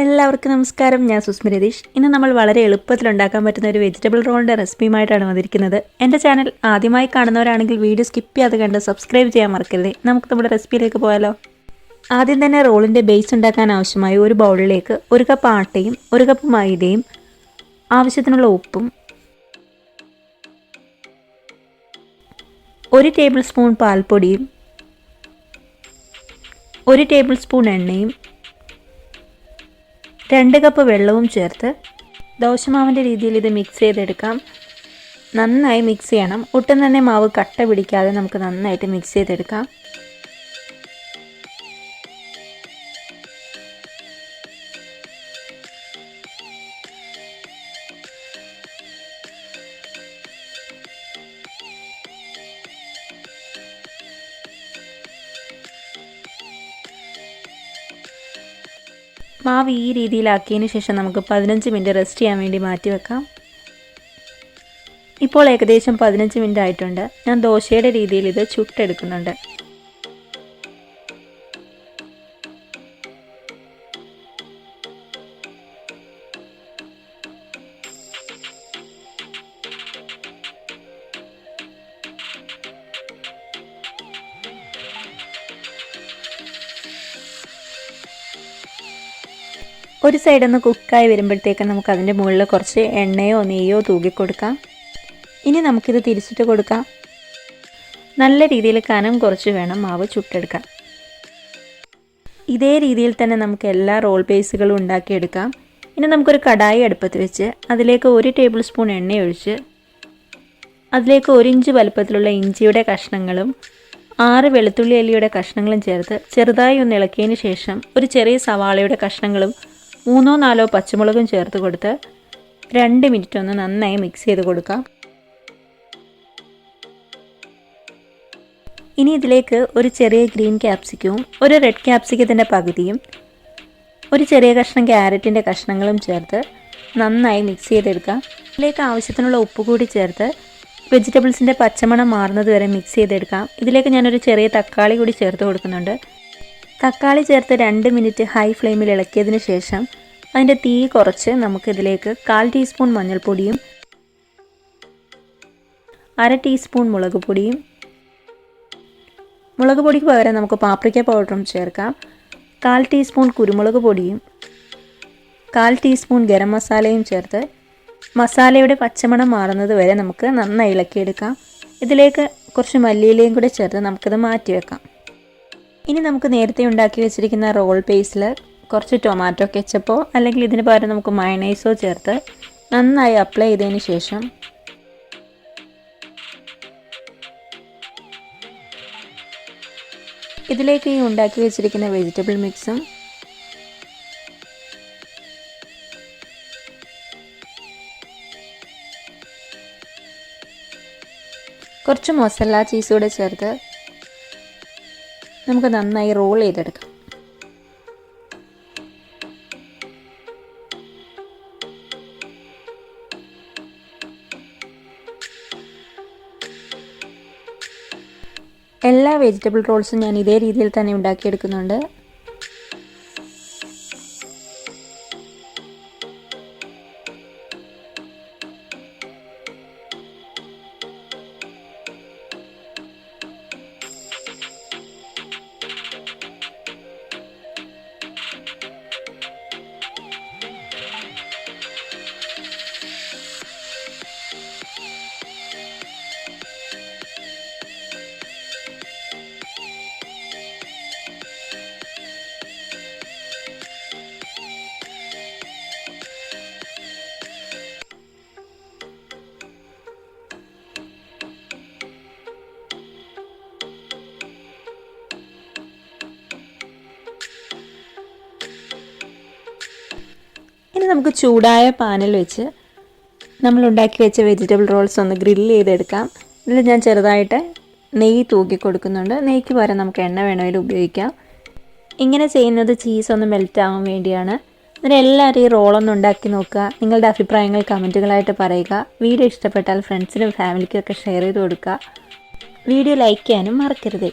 എല്ലാവർക്കും നമസ്കാരം. ഞാൻ സുസ്മിരതീഷ്. ഇന്ന് നമ്മൾ വളരെ എളുപ്പത്തിൽ ഉണ്ടാക്കാൻ പറ്റുന്ന ഒരു വെജിറ്റബിൾ റോളിൻ്റെ റെസിപ്പിയുമായിട്ടാണ് വന്നിരിക്കുന്നത്. എൻ്റെ ചാനൽ ആദ്യമായി കാണുന്നവരാണെങ്കിൽ വീഡിയോ സ്കിപ്പ് ചെയ്യാതെ കണ്ട് സബ്സ്ക്രൈബ് ചെയ്യാൻ മറക്കരുത്. നമുക്ക് നമ്മുടെ റെസിപ്പിയിലേക്ക് പോയാലോ. ആദ്യം തന്നെ റോളിൻ്റെ ബേസ് ഉണ്ടാക്കാൻ ആവശ്യമായ ഒരു ബൗളിലേക്ക് 1 കപ്പ് ആട്ടയും 1 കപ്പ് മൈദയും ആവശ്യത്തിനുള്ള ഉപ്പും 1 ടേബിൾ സ്പൂൺ പാൽപ്പൊടിയും 1 ടേബിൾ സ്പൂൺ എണ്ണയും 2 കപ്പ് വെള്ളവും ചേർത്ത് ദോശമാവിൻ്റെ രീതിയിൽ ഇത് മിക്സ് ചെയ്തെടുക്കാം. നന്നായി മിക്സ് ചെയ്യണം. ഒട്ടും തന്നെ മാവ് കട്ട പിടിക്കാതെ നമുക്ക് നന്നായിട്ട് മിക്സ് ചെയ്തെടുക്കാം. മാവ് ഈ രീതിയിലാക്കിയതിന് ശേഷം നമുക്ക് 15 മിനിറ്റ് റെസ്റ്റ് ചെയ്യാൻ വേണ്ടി മാറ്റി വെക്കാം. ഇപ്പോൾ ഏകദേശം 15 മിനിറ്റ് ആയിട്ടുണ്ട്. ഞാൻ ദോശയുടെ രീതിയിൽ ഇത് ചുട്ടെടുക്കുന്നുണ്ട്. ഒരു സൈഡൊന്ന് കുക്കായി വരുമ്പോഴത്തേക്ക് നമുക്ക് അതിൻ്റെ മുകളിൽ കുറച്ച് എണ്ണയോ നെയ്യോ തൂക്കി കൊടുക്കാം. ഇനി നമുക്കിത് തിരിച്ചിട്ട് കൊടുക്കാം. നല്ല രീതിയിൽ കനം കുറച്ച് വേണം മാവ് ചുട്ടെടുക്കാൻ. ഇതേ രീതിയിൽ തന്നെ നമുക്ക് എല്ലാ റോൾ ബേസുകളും ഉണ്ടാക്കിയെടുക്കാം. ഇനി നമുക്കൊരു കടായി അടുപ്പത്ത് വെച്ച് അതിലേക്ക് 1 ടേബിൾ സ്പൂൺ എണ്ണ ഒഴിച്ച് അതിലേക്ക് 1 ഇഞ്ച് വലുപ്പത്തിലുള്ള ഇഞ്ചിയുടെ കഷ്ണങ്ങളും 6 വെളുത്തുള്ളി അല്ലിയുടെ കഷ്ണങ്ങളും ചേർത്ത് ചെറുതായി ഒന്ന് ഇളക്കിയതിന് ശേഷം ഒരു ചെറിയ സവാളയുടെ കഷ്ണങ്ങളും 3-4 പച്ചമുളകും ചേർത്ത് കൊടുത്ത് 2 മിനിറ്റ് ഒന്ന് നന്നായി മിക്സ് ചെയ്ത് കൊടുക്കാം. ഇനി ഇതിലേക്ക് ഒരു ചെറിയ ഗ്രീൻ ക്യാപ്സിക്കവും ഒരു റെഡ് ക്യാപ്സിക്കത്തിൻ്റെ പകുതിയും ഒരു ചെറിയ കഷ്ണം ക്യാരറ്റിൻ്റെ കഷ്ണങ്ങളും ചേർത്ത് നന്നായി മിക്സ് ചെയ്തെടുക്കാം. ഇതിലേക്ക് ആവശ്യത്തിനുള്ള ഉപ്പ് കൂടി ചേർത്ത് വെജിറ്റബിൾസിൻ്റെ പച്ചമണം മാറുന്നത് വരെ മിക്സ് ചെയ്തെടുക്കാം. ഇതിലേക്ക് ഞാനൊരു ചെറിയ തക്കാളി കൂടി ചേർത്ത് കൊടുക്കുന്നുണ്ട്. തക്കാളി ചേർത്ത് 2 മിനിറ്റ് ഹൈ ഫ്ലെയിമിൽ ഇളക്കിയതിന് ശേഷം അതിൻ്റെ തീ കുറച്ച് നമുക്കിതിലേക്ക് 1/4 ടീസ്പൂൺ മഞ്ഞൾപ്പൊടിയും 1/2 ടീസ്പൂൺ മുളക് പൊടിയും, മുളക് പൊടിക്ക് പകരം നമുക്ക് പാപ്രിക്ക പൗഡറും ചേർക്കാം, 1/4 ടീസ്പൂൺ കുരുമുളക് പൊടിയും 1/4 ടീസ്പൂൺ ഗരം മസാലയും ചേർത്ത് മസാലയുടെ പച്ചമണം മാറുന്നത് വരെ നമുക്ക് നന്നായി ഇളക്കിയെടുക്കാം. ഇതിലേക്ക് കുറച്ച് മല്ലിയിലയും കൂടി ചേർത്ത് നമുക്കിത് മാറ്റി വെക്കാം. ഇനി നമുക്ക് നേരത്തെ ഉണ്ടാക്കി വെച്ചിരിക്കുന്ന റോൾ ബേസിൽ കുറച്ച് ടൊമാറ്റോ കെച്ചപ്പോ അല്ലെങ്കിൽ ഇതിന് പകരം നമുക്ക് മയണൈസോ ചേർത്ത് നന്നായി അപ്ലൈ ചെയ്തതിന് ശേഷം ഇതിലേക്ക് ഈ ഉണ്ടാക്കി വെച്ചിരിക്കുന്ന വെജിറ്റബിൾ മിക്സും കുറച്ച് മൊസല്ല ചീസ് കൂടെ ചേർത്ത് നമുക്ക് നന്നായി റോൾ ചെയ്തെടുക്കാം. എല്ലാ വെജിറ്റബിൾ റോൾസും ഞാൻ ഇതേ രീതിയിൽ തന്നെ ഉണ്ടാക്കിയെടുക്കുന്നുണ്ട്. ഇനി നമുക്ക് ചൂടായ പാനിൽ വെച്ച് നമ്മൾ ഉണ്ടാക്കി വെച്ച വെജിറ്റബിൾ റോൾസ് ഒന്ന് ഗ്രില്ല് ചെയ്തെടുക്കാം. ഇതിൽ ഞാൻ ചെറുതായിട്ട് നെയ്യ് തൂക്കി കൊടുക്കുന്നുണ്ട്. നെയ്ക്ക് പകരം നമുക്ക് എണ്ണ വേണമെങ്കിൽ ഉപയോഗിക്കാം. ഇങ്ങനെ ചെയ്യുന്നത് ചീസ് ഒന്ന് മെൽറ്റ് ആവാൻ വേണ്ടിയാണ്. എന്നിട്ട് എല്ലാവരും ഈ റോളൊന്ന് ഉണ്ടാക്കി നോക്കുക. നിങ്ങളുടെ അഭിപ്രായങ്ങൾ കമൻറ്റുകളായിട്ട് പറയുക. വീഡിയോ ഇഷ്ടപ്പെട്ടാൽ ഫ്രണ്ട്സിനും ഫാമിലിക്കും ഒക്കെ ഷെയർ ചെയ്ത് കൊടുക്കുക. വീഡിയോ ലൈക്ക് ചെയ്യാനും മറക്കരുത്.